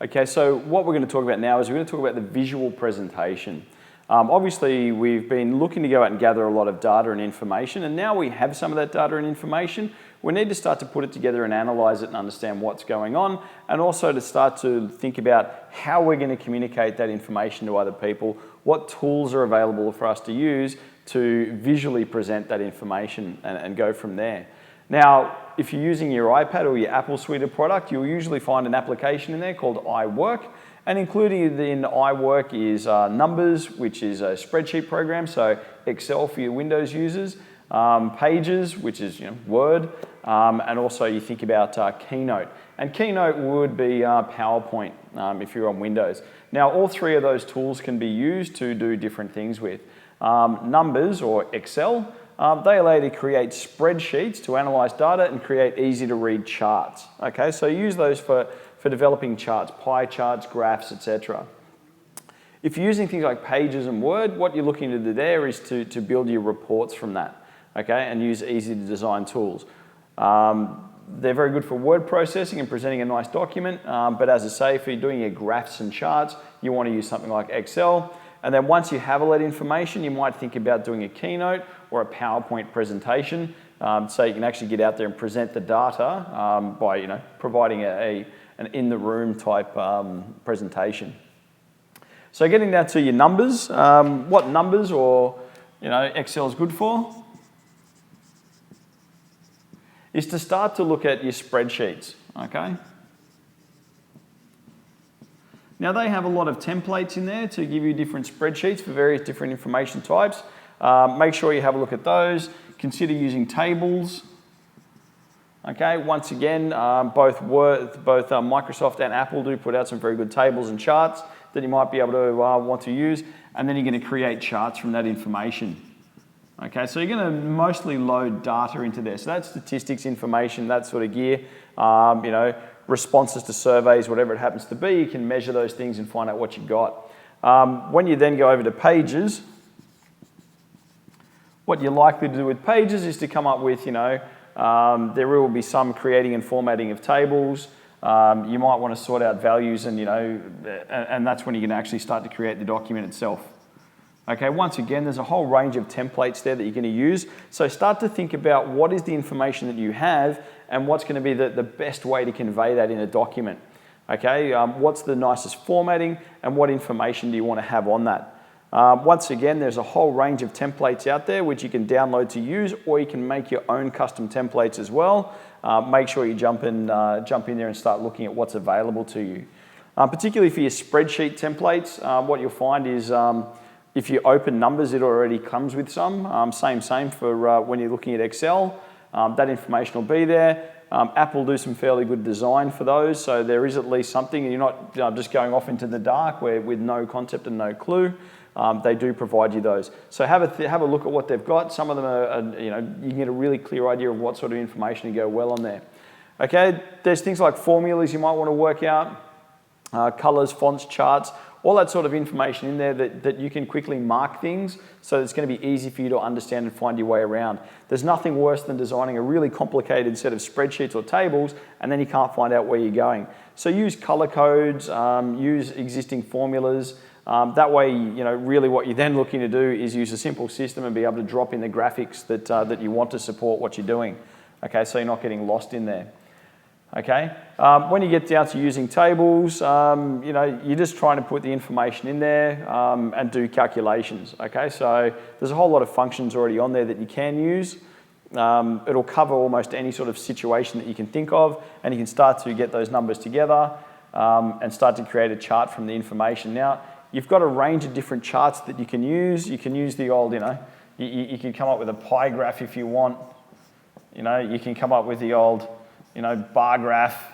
Okay, so what we're going to talk about now is we're going to talk about the visual presentation. Obviously, we've been looking to go out and gather a lot of data and information, and now we have some of that data and information. We need to start to put it together and analyze it and understand what's going on, and also to start to think about how we're going to communicate that information to other people, what tools are available for us to use to visually present that information and go from there. Now, if you're using your iPad or your Apple suite of product, you'll usually find an application in there called iWork. And included in iWork is Numbers, which is a spreadsheet program, so Excel for your Windows users, Pages, which is Word, and also you think about Keynote. And Keynote would be PowerPoint if you're on Windows. Now, all three of those tools can be used to do different things with. Numbers, or Excel, they allow you to create spreadsheets to analyze data and create easy-to-read charts. Okay, so use those for developing charts, pie charts, graphs, etc. If you're using things like Pages and Word, what you're looking to do there is to build your reports from that, okay, and use easy-to-design tools. They're very good for word processing and presenting a nice document, but as I say, if you're doing your graphs and charts, you want to use something like Excel. And then once you have all that information, you might think about doing a Keynote or a PowerPoint presentation, so you can actually get out there and present the data by providing an in-the-room type presentation. So getting down to your numbers, what numbers or Excel is good for is to start to look at your spreadsheets, okay? Now they have a lot of templates in there to give you different spreadsheets for various different information types. Make sure you have a look at those. Consider using tables. Okay, once again, both Microsoft and Apple do put out some very good tables and charts that you might be able to want to use, and then you're going to create charts from that information. Okay, so you're going to mostly load data into there. So that's statistics, information, that sort of gear. Responses to surveys, whatever it happens to be, you can measure those things and find out what you've got. When you then go over to Pages, what you're likely to do with Pages is to come up with, there will be some creating and formatting of tables. You might want to sort out values and that's when you can actually start to create the document itself. Okay, once again, there's a whole range of templates there that you're going to use. So start to think about what is the information that you have and what's going to be the best way to convey that in a document. Okay, what's the nicest formatting and what information do you want to have on that? Once again, there's a whole range of templates out there which you can download to use, or you can make your own custom templates as well. Make sure you jump in there and start looking at what's available to you. Particularly for your spreadsheet templates, what you'll find is if you open Numbers, it already comes with some. Same for when you're looking at Excel. That information will be there. Apple do some fairly good design for those, so there is at least something, and you're not just going off into the dark with no concept and no clue. They do provide you those. So have a look at what they've got. Some of them are, you can get a really clear idea of what sort of information to go well on there. Okay, there's things like formulas you might want to work out, colors, fonts, charts, all that sort of information in there that you can quickly mark things so it's going to be easy for you to understand and find your way around. There's nothing worse than designing a really complicated set of spreadsheets or tables and then you can't find out where you're going. So use color codes, use existing formulas. That way, really what you're then looking to do is use a simple system and be able to drop in the graphics that you want to support what you're doing. Okay, so you're not getting lost in there. Okay, when you get down to using tables, you're just trying to put the information in there and do calculations. Okay, so there's a whole lot of functions already on there that you can use. It'll cover almost any sort of situation that you can think of, and you can start to get those numbers together and start to create a chart from the information. Now, you've got a range of different charts that you can use. You can use the old, you can come up with a pie graph if you want. You can come up with the old, bar graph.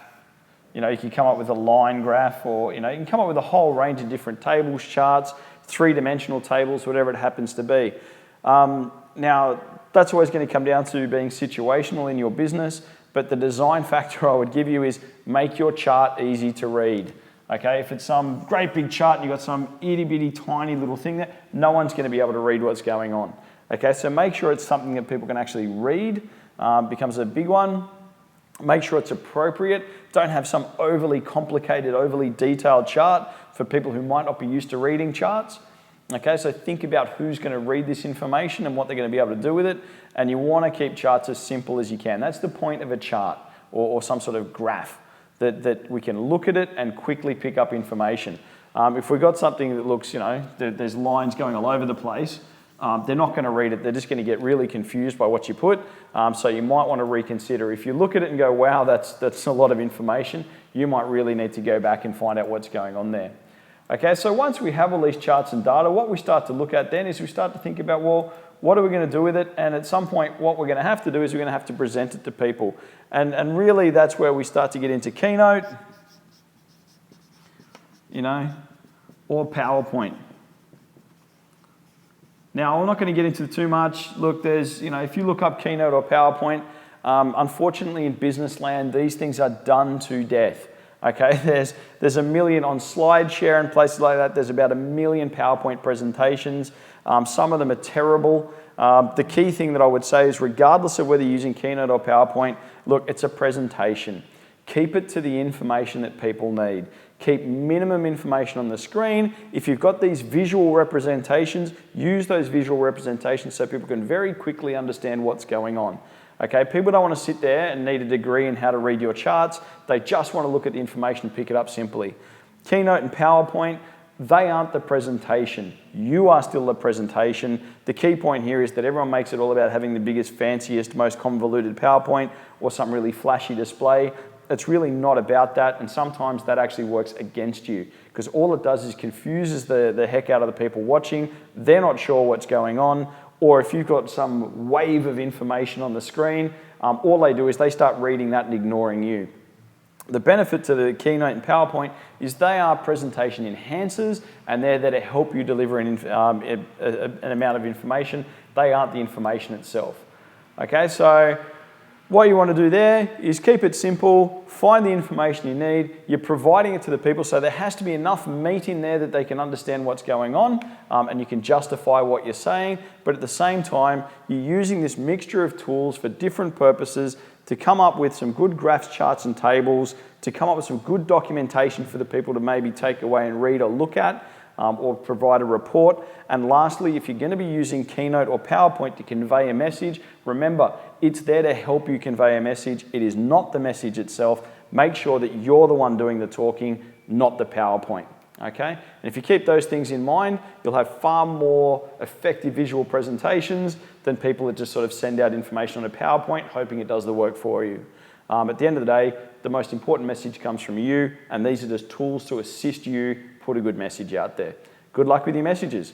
You can come up with a line graph, or you can come up with a whole range of different tables, charts, three-dimensional tables, whatever it happens to be. Now, that's always going to come down to being situational in your business, but the design factor I would give you is make your chart easy to read. Okay, if it's some great big chart and you've got some itty-bitty tiny little thing there, no one's going to be able to read what's going on. Okay, so make sure it's something that people can actually read, becomes a big one. Make sure it's appropriate. Don't have some overly complicated, overly detailed chart for people who might not be used to reading charts. Okay, so think about who's going to read this information and what they're going to be able to do with it. And you want to keep charts as simple as you can. That's the point of a chart or some sort of graph, that we can look at it and quickly pick up information. If we've got something that looks, there's lines going all over the place, they're not going to read it. They're just going to get really confused by what you put. So you might want to reconsider. If you look at it and go, wow, that's a lot of information, you might really need to go back and find out what's going on there. Okay, so once we have all these charts and data, what we start to look at then is we start to think about, well, what are we going to do with it? And at some point, what we're going to have to do is we're going to have to present it to people. And really, that's where we start to get into Keynote, or PowerPoint. Now, I'm not going to get into too much. Look, there's, if you look up Keynote or PowerPoint, unfortunately in business land, these things are done to death. Okay, there's a million on SlideShare and places like that. There's about 1 million PowerPoint presentations. Some of them are terrible. The key thing that I would say is regardless of whether you're using Keynote or PowerPoint, look, it's a presentation. Keep it to the information that people need. Keep minimum information on the screen. If you've got these visual representations, use those visual representations so people can very quickly understand what's going on. Okay, people don't want to sit there and need a degree in how to read your charts. They just want to look at the information and pick it up simply. Keynote and PowerPoint, they aren't the presentation. You are still the presentation. The key point here is that everyone makes it all about having the biggest, fanciest, most convoluted PowerPoint or some really flashy display. It's really not about that, and sometimes that actually works against you because all it does is confuses the heck out of the people watching. They're not sure what's going on. Or if you've got some wave of information on the screen, all they do is they start reading that and ignoring you. The benefit to the Keynote and PowerPoint is they are presentation enhancers and they're there to help you deliver an amount of information. They aren't the information itself. Okay, so what you want to do there is keep it simple, find the information you need, you're providing it to the people, so there has to be enough meat in there that they can understand what's going on and you can justify what you're saying, but at the same time, you're using this mixture of tools for different purposes to come up with some good graphs, charts and tables, to come up with some good documentation for the people to maybe take away and read or look at, or provide a report. And lastly, if you're going to be using Keynote or PowerPoint to convey a message, remember, it's there to help you convey a message. It is not the message itself. Make sure that you're the one doing the talking, not the PowerPoint. Okay? And if you keep those things in mind, you'll have far more effective visual presentations than people that just sort of send out information on a PowerPoint hoping it does the work for you. At the end of the day, the most important message comes from you, and these are just tools to assist you put a good message out there. Good luck with your messages.